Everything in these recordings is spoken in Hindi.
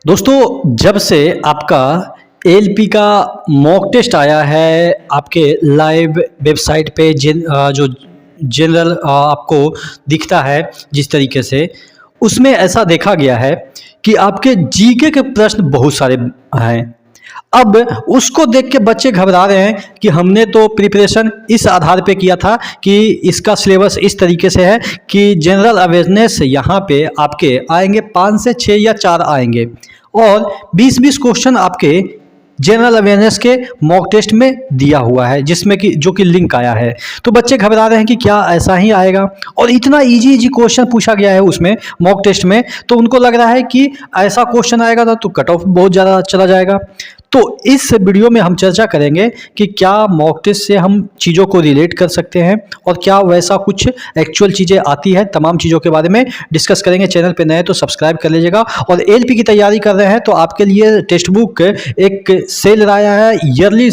दोस्तों, जब से आपका एएलपी का मॉक टेस्ट आया है आपके लाइव वेबसाइट पे जो जनरल आपको दिखता है जिस तरीके से, उसमें ऐसा देखा गया है कि आपके जीके के प्रश्न बहुत सारे हैं। अब उसको देख के बच्चे घबरा रहे हैं कि हमने तो प्रिपरेशन इस आधार पे किया था कि इसका सिलेबस इस तरीके से है कि जनरल अवेयरनेस यहाँ पे आपके आएंगे 5 से 6 या 4 आएंगे और 20-20 क्वेश्चन आपके जनरल अवेयरनेस के मॉक टेस्ट में दिया हुआ है, जिसमें कि जो कि लिंक आया है। तो बच्चे घबरा रहे हैं कि क्या ऐसा ही आएगा, और इतना इजी इजी क्वेश्चन पूछा गया है उसमें मॉक टेस्ट में, तो उनको लग रहा है कि ऐसा क्वेश्चन आएगा तो कट ऑफ बहुत ज़्यादा चला जाएगा। तो इस वीडियो में हम चर्चा करेंगे कि क्या मॉक टेस्ट से हम चीज़ों को रिलेट कर सकते हैं और क्या वैसा कुछ एक्चुअल चीज़ें आती है। तमाम चीज़ों के बारे में डिस्कस करेंगे। चैनल पे नए तो सब्सक्राइब कर लीजिएगा। और एएलपी की तैयारी कर रहे हैं तो आपके लिए टेक्स्ट बुक एक सेल आया है, yearly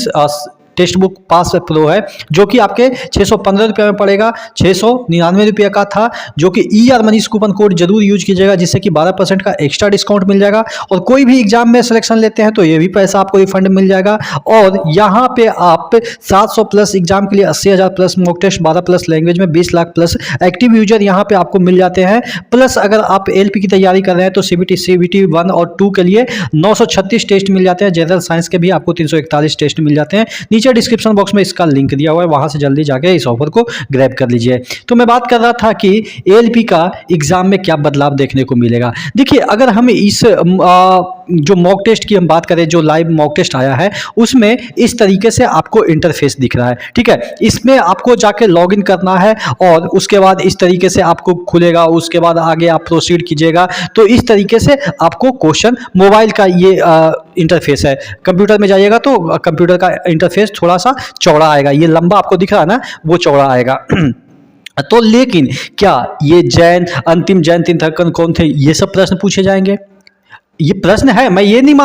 text book pass pro है, जो कि आपके 615 रुपये में पड़ेगा। 699 रुपये का था, जो कि ER मनीष कूपन कोड जरूर यूज कीजिएगा, जिससे कि 12% का एक्स्ट्रा डिस्काउंट मिल जाएगा। और कोई भी एग्जाम में सिलेक्शन लेते हैं तो ये भी पैसा आपको रिफंड मिल जाएगा। और यहाँ पे आप 700 प्लस एग्जाम के लिए 80,000 plus mock test, 12 plus language में 20 लाख प्लस एक्टिव यूजर यहाँ पे आपको मिल जाते हैं। प्लस अगर आप एएलपी की तैयारी कर रहे हैं तो CBT 1 और 2 के लिए 936 टेस्ट मिल जाते हैं। जनरल साइंस के भी आपको 341 टेस्ट मिल जाते हैं। नीचे डिस्क्रिप्शन बॉक्स में इसका लिंक दिया हुआ है, वहां से जल्दी जाके इस ऑफर को ग्रैब कर लीजिए। तो मैं बात कर रहा था कि एएलपी का एग्जाम में क्या बदलाव देखने को मिलेगा। देखिए, अगर हम इस जो मॉक टेस्ट की हम बात करें, जो लाइव मॉक टेस्ट आया है, उसमें इस तरीके से आपको इंटरफेस दिख रहा है। ठीक है, इसमें आपको जाके लॉगिन करना है और उसके बाद इस तरीके से आपको खुलेगा। उसके बाद आगे आप प्रोसीड कीजिएगा तो इस तरीके से आपको क्वेश्चन, मोबाइल का ये इंटरफेस है। कंप्यूटर में जाइएगा तो कंप्यूटर का इंटरफेस थोड़ा सा चौड़ा आएगा। ये लंबा आपको दिख रहा है ना, वो चौड़ा आएगा। तो लेकिन क्या ये अंतिम जैन तीर्थंकर कौन थे, ये सब प्रश्न पूछे जाएंगे? ये प्रश्न है, मैं ये नहीं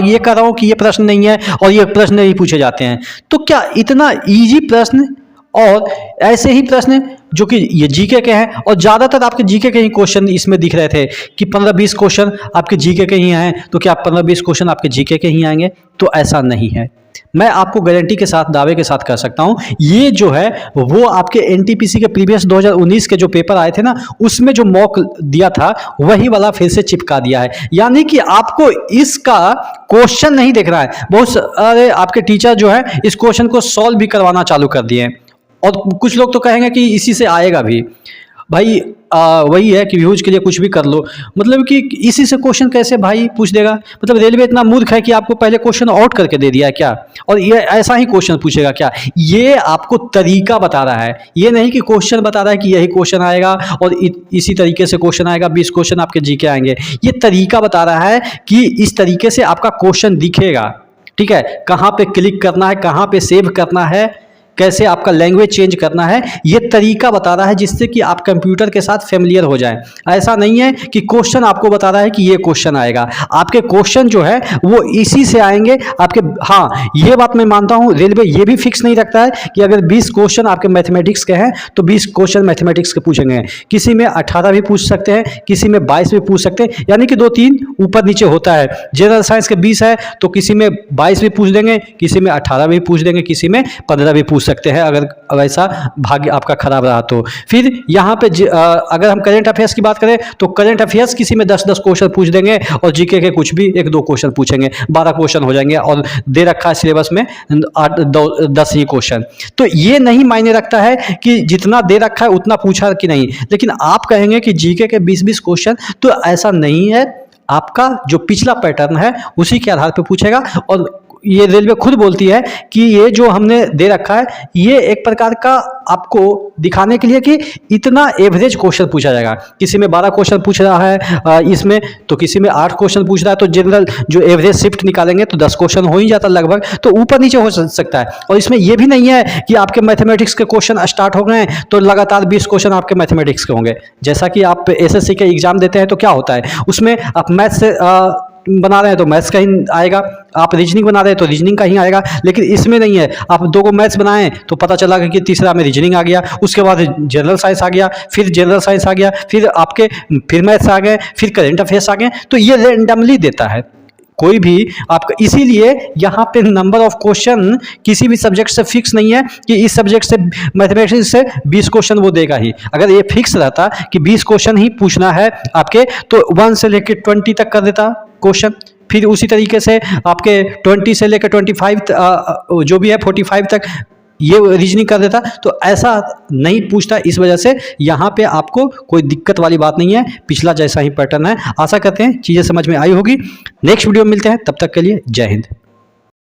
ये कह रहा हूं कि ये प्रश्न नहीं है और ये प्रश्न नहीं पूछे जाते हैं। तो क्या इतना इजी प्रश्न और ऐसे ही प्रश्न जो कि ये जीके के हैं, और ज़्यादातर आपके जीके के ही क्वेश्चन इसमें दिख रहे थे कि 15-20 क्वेश्चन आपके जीके के ही हैं, तो क्या 15-20 क्वेश्चन आपके जीके के ही आएंगे? तो ऐसा नहीं है। मैं आपको गारंटी के साथ, दावे के साथ कह सकता हूं, ये जो है वो आपके एनटीपीसी के प्रीवियस 2019 के जो पेपर आए थे ना, उसमें जो मॉक दिया था वही वाला फिर से चिपका दिया है। यानी कि आपको इसका क्वेश्चन नहीं दिख रहा है। बहुत सारे आपके टीचर जो है इस क्वेश्चन को सॉल्व भी करवाना चालू कर दिए हैं, और कुछ लोग तो कहेंगे कि इसी से आएगा भी। भाई वही है कि व्यूज के लिए कुछ भी कर लो, मतलब कि इसी से क्वेश्चन कैसे भाई पूछ देगा? मतलब रेलवे इतना मूर्ख है कि आपको पहले क्वेश्चन आउट करके दे दिया है क्या, और ये ऐसा ही क्वेश्चन पूछेगा क्या? ये आपको तरीका बता रहा है, ये नहीं कि क्वेश्चन बता रहा है कि यही क्वेश्चन आएगा और इसी तरीके से क्वेश्चन आएगा, 20 क्वेश्चन आपके जीके आएंगे। ये तरीका बता रहा है कि इस तरीके से आपका क्वेश्चन दिखेगा। ठीक है, कहाँ पे क्लिक करना है, कहाँ पे सेव करना है, कैसे आपका लैंग्वेज चेंज करना है, ये तरीका बता रहा है, जिससे कि आप कंप्यूटर के साथ फेमिलियर हो जाएं। ऐसा नहीं है कि क्वेश्चन आपको बता रहा है कि ये क्वेश्चन आएगा। आपके क्वेश्चन जो है वो इसी से आएंगे आपके। हाँ, ये बात मैं मानता हूँ, रेलवे ये भी फिक्स नहीं रखता है कि अगर 20 क्वेश्चन आपके मैथमेटिक्स के हैं तो 20 क्वेश्चन मैथमेटिक्स के पूछेंगे। किसी में 18 भी पूछ सकते हैं, किसी में 22 भी पूछ सकते हैं, यानी कि 2-3 ऊपर नीचे होता है। जनरल साइंस के 20 है तो किसी में 22 भी पूछ देंगे, किसी में 18 भी पूछ देंगे, किसी में 15 भी पूछ सकते हैं, अगर वैसा भाग्य आपका खराब रहा तो। फिर यहाँ पे अगर हम करंट अफेयर्स की बात करें तो करंट अफेयर्स किसी में 10-10 क्वेश्चन पूछ देंगे, और जीके के कुछ भी 1-2 क्वेश्चन पूछेंगे, 12 क्वेश्चन हो जाएंगे, और दे रखा है सिलेबस में 10 ही क्वेश्चन। तो ये नहीं मायने रखता है कि जितना दे रखा है उतना पूछा कि नहीं, लेकिन आप कहेंगे कि जीके के 20-20 क्वेश्चन, तो ऐसा नहीं है। आपका जो पिछला पैटर्न है उसी के आधार पर पूछेगा। और ये रेलवे खुद बोलती है कि ये जो हमने दे रखा है ये एक प्रकार का आपको दिखाने के लिए कि इतना एवरेज क्वेश्चन पूछा जाएगा। किसी में 12 क्वेश्चन पूछ रहा है इसमें, तो किसी में 8 क्वेश्चन पूछ रहा है, तो जनरल जो एवरेज शिफ्ट निकालेंगे तो 10 क्वेश्चन हो ही जाता लगभग, तो ऊपर नीचे हो सकता है। और इसमें यह भी नहीं है कि आपके मैथमेटिक्स के क्वेश्चन स्टार्ट हो गए तो लगातार 20 क्वेश्चन आपके मैथमेटिक्स के होंगे। जैसा कि आप SSC के एग्जाम देते हैं तो क्या होता है, उसमें आप मैथ से बना रहे हैं तो मैथ्स का ही आएगा, आप रीजनिंग बना रहे हैं तो रीजनिंग का ही आएगा। लेकिन इसमें नहीं है, आप 2 को मैथ्स बनाएं तो पता चला कि तीसरा में रीजनिंग आ गया, उसके बाद जनरल साइंस आ गया, फिर जनरल साइंस आ गया, फिर आपके फिर मैथ्स आ गए, फिर करंट अफेयर्स आ गए। तो ये रैंडमली देता है कोई भी आपका, इसीलिए यहाँ पे नंबर ऑफ क्वेश्चन किसी भी सब्जेक्ट से फिक्स नहीं है कि इस सब्जेक्ट से मैथमेटिक्स से 20 क्वेश्चन वो देगा ही। अगर ये फिक्स रहता कि 20 क्वेश्चन ही पूछना है आपके, तो 1 से लेकर 20 तक कर देता क्वेश्चन, फिर उसी तरीके से आपके 20 से लेकर 25 जो भी है 45 तक ये रीजनिंग कर देता। तो ऐसा नहीं पूछता, इस वजह से यहाँ पे आपको कोई दिक्कत वाली बात नहीं है, पिछला जैसा ही पैटर्न है। आशा करते हैं चीज़ें समझ में आई होगी। नेक्स्ट वीडियो में मिलते हैं, तब तक के लिए जय हिंद।